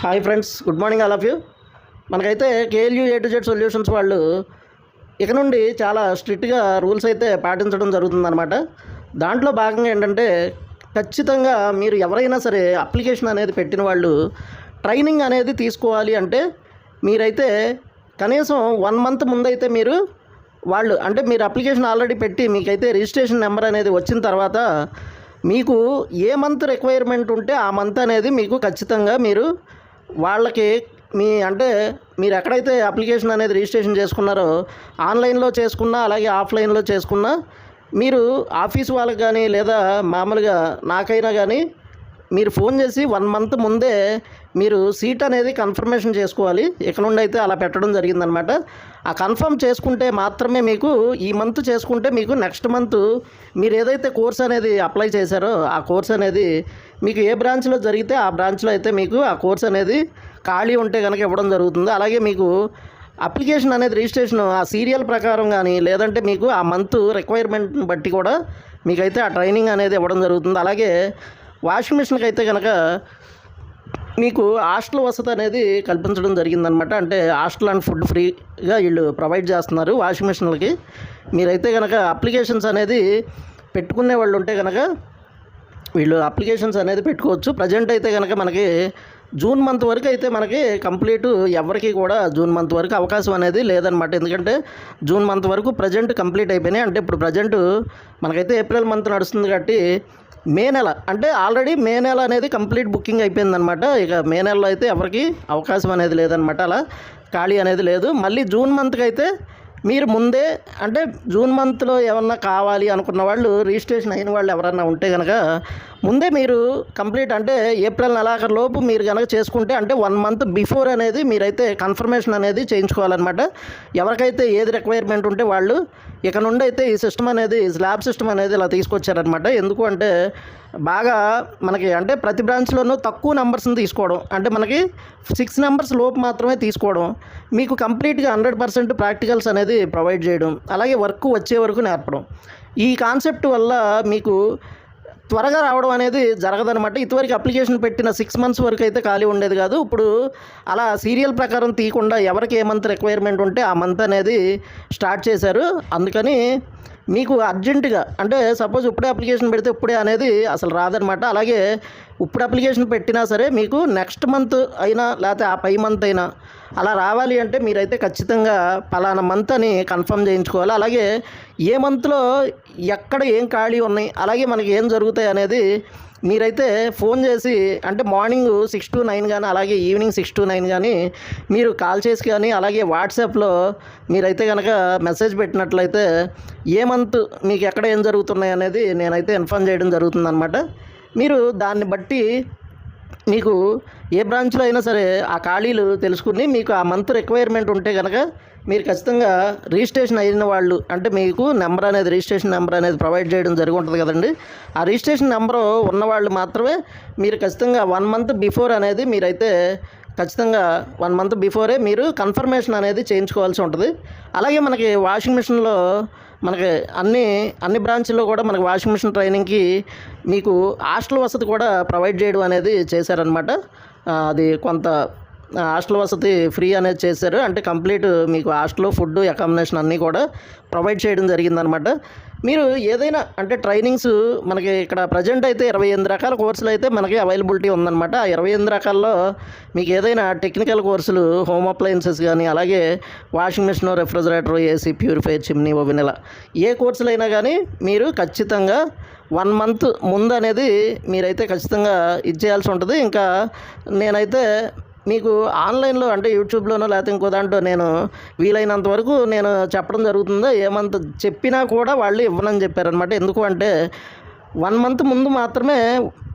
Hi friends, good morning all of you. మనకైతే KLU A to Z solutions వాళ్ళు ఇక నుండి చాలా స్ట్రిక్ట్గా రూల్స్ అయితే పాటించడం జరుగుతుందన్నమాట. దాంట్లో భాగంగా ఏంటంటే ఖచ్చితంగా మీరు ఎవరైనా సరే అప్లికేషన్ అనేది పెట్టిన వాళ్ళు ట్రైనింగ్ అనేది తీసుకోవాలి. అంటే మీరైతే కనీసం 1 మంత్ ముందైతే మీరు వాళ్ళు అంటే మీరు అప్లికేషన్ ఆల్రెడీ పెట్టి మీకైతే రిజిస్ట్రేషన్ నెంబర్ అనేది వచ్చిన తర్వాత మీకు ఏ మంత్ రిక్వైర్మెంట్ ఉంటే ఆ మంత్ అనేది మీకు ఖచ్చితంగా మీరు వాళ్ళకి మీరు ఎక్కడైతే అప్లికేషన్ అనేది రిజిస్ట్రేషన్ చేసుకున్నారో ఆన్లైన్లో చేసుకున్నా అలాగే ఆఫ్లైన్లో చేసుకున్నా మీరు ఆఫీస్ వాళ్ళకి కానీ లేదా మామూలుగా నాకైనా కానీ మీరు ఫోన్ చేసి 1 మంత్ ముందే మీరు సీట్ అనేది కన్ఫర్మేషన్ చేసుకోవాలి. ఇక నుండి అయితే అలా పెట్టడం జరిగిందనమాట. ఆ కన్ఫర్మ్ చేసుకుంటే మాత్రమే మీకు ఈ మంత్ చేసుకుంటే మీకు నెక్స్ట్ మంత్ మీరు ఏదైతే కోర్స్ అనేది అప్లై చేశారో ఆ కోర్స్ అనేది మీకు ఏ బ్రాంచ్లో జరిగితే ఆ బ్రాంచ్లో అయితే మీకు ఆ కోర్స్ అనేది ఖాళీ ఉంటే కనుక ఇవ్వడం జరుగుతుంది. అలాగే మీకు అప్లికేషన్ అనేది రిజిస్ట్రేషన్ ఆ సీరియల్ ప్రకారం కానీ లేదంటే మీకు ఆ మంత్ రిక్వైర్మెంట్ని బట్టి కూడా మీకైతే ఆ ట్రైనింగ్ అనేది ఇవ్వడం జరుగుతుంది. అలాగే వాషింగ్ మిషన్కి అయితే కనుక మీకు హాస్టల్ వసతి అనేది కల్పించడం జరిగిందనమాట. అంటే హాస్టల్ అండ్ ఫుడ్ ఫ్రీగా వీళ్ళు ప్రొవైడ్ చేస్తున్నారు వాషింగ్ మిషన్లకి. మీరైతే కనుక అప్లికేషన్స్ అనేది పెట్టుకునే వాళ్ళు ఉంటే కనుక వీళ్ళు అప్లికేషన్స్ అనేది పెట్టుకోవచ్చు. ప్రజెంట్ అయితే కనుక మనకి జూన్ మంత్ వరకు అయితే మనకి కంప్లీట్ ఎవరికి కూడా జూన్ మంత్ వరకు అవకాశం అనేది లేదనమాట. ఎందుకంటే జూన్ మంత్ వరకు ప్రజెంట్ కంప్లీట్ అయిపోయినాయి. అంటే ఇప్పుడు ప్రజెంట్ మనకైతే ఏప్రిల్ మంత్ నడుస్తుంది కాబట్టి మే నెల అంటే ఆల్రెడీ మే నెల అనేది కంప్లీట్ బుకింగ్ అయిపోయిందనమాట. ఇక మే నెలలో అయితే ఎవరికి అవకాశం అనేది లేదనమాట. అలా ఖాళీ అనేది లేదు. మళ్ళీ జూన్ మంత్కి అయితే మీరు ముందే అంటే జూన్ మంత్లో ఏమన్నా కావాలి అనుకున్న వాళ్ళు రిజిస్ట్రేషన్ అయిన వాళ్ళు ఎవరన్నా ఉంటే కనుక ముందే మీరు కంప్లీట్ అంటే ఏప్రిల్ నెలాఖరులోపు మీరు కనుక చేసుకుంటే అంటే 1 మంత్ బిఫోర్ అనేది మీరైతే కన్ఫర్మేషన్ అనేది చేయించుకోవాలన్నమాట. ఎవరికైతే ఏది రిక్వైర్మెంట్ ఉంటే వాళ్ళు ఇక నుండి అయితే ఈ సిస్టమ్ అనేది స్లాబ్ సిస్టమ్ అనేది ఇలా తీసుకొచ్చారనమాట. ఎందుకు అంటే బాగా మనకి అంటే ప్రతి బ్రాంచ్లోనూ తక్కువ నెంబర్స్ని తీసుకోవడం అంటే మనకి 6 నెంబర్స్ లోపు మాత్రమే తీసుకోవడం, మీకు కంప్లీట్గా 100% ప్రాక్టికల్స్ అనేది ప్రొవైడ్ చేయడం, అలాగే వర్క్ వచ్చే వరకు నేర్పడం. ఈ కాన్సెప్ట్ వల్ల మీకు త్వరగా రావడం అనేది జరగదనమాట. ఇదివరకు అప్లికేషన్ పెట్టిన 6 మంత్స్ వరకు అయితే ఖాళీ ఉండేది కాదు. ఇప్పుడు అలా సీరియల్ ప్రకారం తీయకుండా ఎవరికి ఏ మంత్ రిక్వైర్మెంట్ ఉంటే ఆ మంత్ అనేది స్టార్ట్ చేశారు. అందుకని మీకు అర్జెంటుగా అంటే సపోజ్ ఇప్పుడే అప్లికేషన్ పెడితే ఇప్పుడే అనేది అసలు రాదనమాట. అలాగే ఇప్పుడు అప్లికేషన్ పెట్టినా సరే మీకు నెక్స్ట్ మంత్ అయినా లేకపోతే ఆ పై మంత్ అయినా అలా రావాలి అంటే మీరైతే ఖచ్చితంగా పలానా మంత్ అని కన్ఫర్మ్ చేయించుకోవాలి. అలాగే ఏ మంత్లో ఎక్కడ ఏం ఖాళీ ఉన్నాయి అలాగే మనకి ఏం జరుగుతాయి అనేది మీరైతే ఫోన్ చేసి అంటే మార్నింగ్ 6 to 9 కానీ అలాగే ఈవినింగ్ 6 to 9 కానీ మీరు కాల్ చేసి కానీ అలాగే వాట్సాప్లో మీరైతే కనుక మెసేజ్ పెట్టినట్లయితే ఏ మంత్ మీకు ఎక్కడ ఏం జరుగుతున్నాయి అనేది నేనైతే ఇన్ఫార్మ్ చేయడం జరుగుతుందన్నమాట. మీరు దాన్ని బట్టి మీకు ఏ బ్రాంచ్లో అయినా సరే ఆ ఖాళీలు తెలుసుకుని మీకు ఆ మంత్ రిక్వైర్మెంట్ ఉంటే కనుక మీరు ఖచ్చితంగా రిజిస్ట్రేషన్ అయిన వాళ్ళు అంటే మీకు నెంబర్ అనేది రిజిస్ట్రేషన్ నెంబర్ అనేది ప్రొవైడ్ చేయడం జరిగి ఉంటుంది కదండి. ఆ రిజిస్ట్రేషన్ నెంబరు ఉన్నవాళ్ళు మాత్రమే మీరు ఖచ్చితంగా 1 మంత్ బిఫోర్ అనేది మీరైతే ఖచ్చితంగా 1 మంత్ బిఫోరే మీరు కన్ఫర్మేషన్ అనేది చేయించుకోవాల్సి ఉంటుంది. అలాగే మనకి వాషింగ్ మిషన్లో మనకి అన్ని బ్రాంచ్ల్లో కూడా మనకి వాషింగ్ మిషన్ ట్రైనింగ్కి మీకు హాస్టల్ వసతి కూడా ప్రొవైడ్ చేయడం అనేది చేశారనమాట. అది కొంత హాస్టల్ వసతి ఫ్రీ అనేది చేశారు. అంటే కంప్లీట్ మీకు హాస్టల్ ఫుడ్ అకామిడేషన్ అన్నీ కూడా ప్రొవైడ్ చేయడం జరిగిందనమాట. మీరు ఏదైనా అంటే ట్రైనింగ్స్ మనకి ఇక్కడ ప్రజెంట్ అయితే 28 రకాల కోర్సులు అయితే మనకి అవైలబిలిటీ ఉందన్నమాట. ఆ 28 రకాల్లో మీకు ఏదైనా టెక్నికల్ కోర్సులు హోమ్ అప్లయన్సెస్ కానీ అలాగే washing machine, refrigerator, AC, purifier, chimney, oven ఇలా ఏ కోర్సులు అయినా కానీ మీరు ఖచ్చితంగా 1 మంత్ ముందు అనేది మీరైతే ఖచ్చితంగా ఇచ్చేయాల్సి ఉంటుంది. ఇంకా నేనైతే మీకు ఆన్లైన్లో అంటే యూట్యూబ్లోనో లేకపోతే ఇంకో దాంట్లో నేను వీలైనంత వరకు నేను చెప్పడం జరుగుతుందో ఏమంత చెప్పినా కూడా వాళ్ళు ఇవ్వనని చెప్పారనమాట. ఎందుకు అంటే 1 మంత్ ముందు మాత్రమే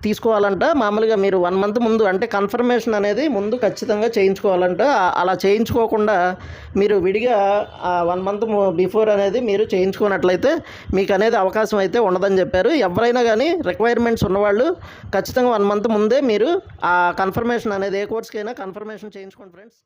తీసుకోవాలంట. మామూలుగా మీరు 1 మంత్ ముందు అంటే కన్ఫర్మేషన్ అనేది ముందు ఖచ్చితంగా చేయించుకోవాలంట. అలా చేయించుకోకుండా మీరు విడిగా 1 మంత్ బిఫోర్ అనేది మీరు చేయించుకున్నట్లయితే మీకు అనేది అవకాశం అయితే ఉండదని చెప్పారు. ఎవరైనా కానీ రిక్వైర్మెంట్స్ ఉన్నవాళ్ళు ఖచ్చితంగా 1 మంత్ ముందే మీరు ఆ కన్ఫర్మేషన్ అనేది ఏ కోర్స్కైనా కన్ఫర్మేషన్ చేయించుకోండి ఫ్రెండ్స్.